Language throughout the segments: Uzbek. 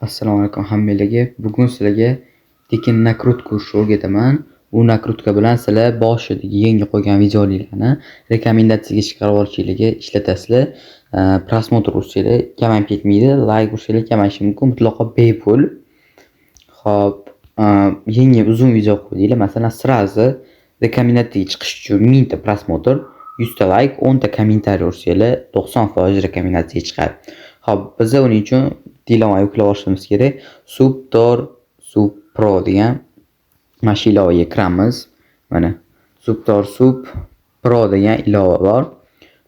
Assalomu alaykum hammalarga. Bugun sizlarga tekin nakrutka urishni o'rgataman. Bu nakrutka bilan sizlar boshidagi yangi qo'ygan videolarni rekomendatsiyaga chiqarib olishinglarga ishlatasizlar. Prosmotr ursanglar kamayib ketmaydi, like ursanglar kamayishi mumkin, mutlaqo bepul. Xo'p, yangi uzun video qo'ydinglar. Masalan, srazi rekomendatsiyaga chiqish uchun 1000 ta prosmotr, 100 ta like, 10 ta kommentariy ursanglar 90% rekomendatsiyaga chiqadi. Xo'p, biz uning uchun ilova yuklab olishimiz kerak. Subtor Sub Pro degan mana shu ilovaga kiramiz. Mana Subtor Sub Pro degan ilova bor.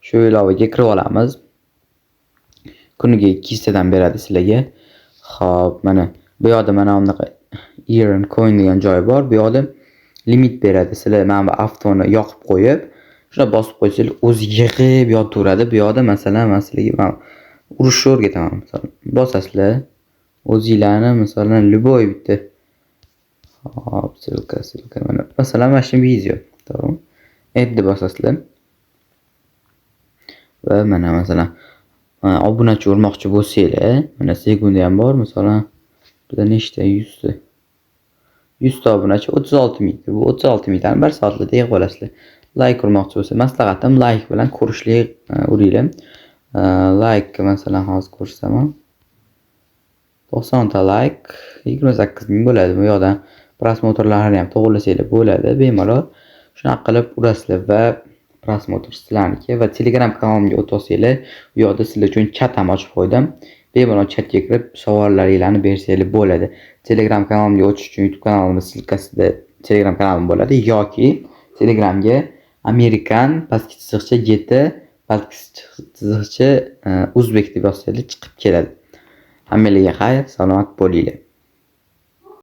Shu ilovaga kirib olamiz. Kuniga 200 tadan beradi sizlarga. Xo'p, mana bu yerda mana bunaqa earn coin degan joy bor. Bu yerda limit beradi. Sizlar mana bu avtoni yoqib qo'yib, shuna bosib qo'ysanglar o'zi yig'ib yotaveradi. Bu yerda masalan sizlarga urishni o'rgataman. Masalan, bosasizlar. O'zinglarni masalan любой bitta. Hop, ссылка mana. Masalan, mana shu video. Tamam. Endi bosasizlar. Va mana masalan obunachi urmoqchi bo'lsanglar, mana sekunda ham bor. Masalan, bizda nechta 100 ta. 100 ta obunachi 36 ming. Bu 36 mingdan 1 soatlarda yig'ib olasizlar. Like urmoqchi bo'lsa, maslahatim like bilan ko'rishli uringlar. Like masalan hozir ko'rsaman. 90 ta like 28 ming bo'ladi. Bu yoqdan prosmotrlarni ham to'g'irlasanglar bo'ladi, bemalol. Shunaqa qilib urasizlar va prosmotr sizlarniki va Telegram kanalimga o'tib olsanglar, bu yoqda sizlar uchun chat ham ochib qo'ydim. Bemalol chatga kirib savollaringizni bersanglar bo'ladi. Telegram kanalimga o'tish uchun YouTube kanalimning silkasida Telegram kanalim bo'ladi yoki Telegramga Amerikan pastki chiziqcha GT pastki chiziqcha Uzbek deb yozsanglar chiqib keladi. Hammalarga xayr, salomat bo'linglar.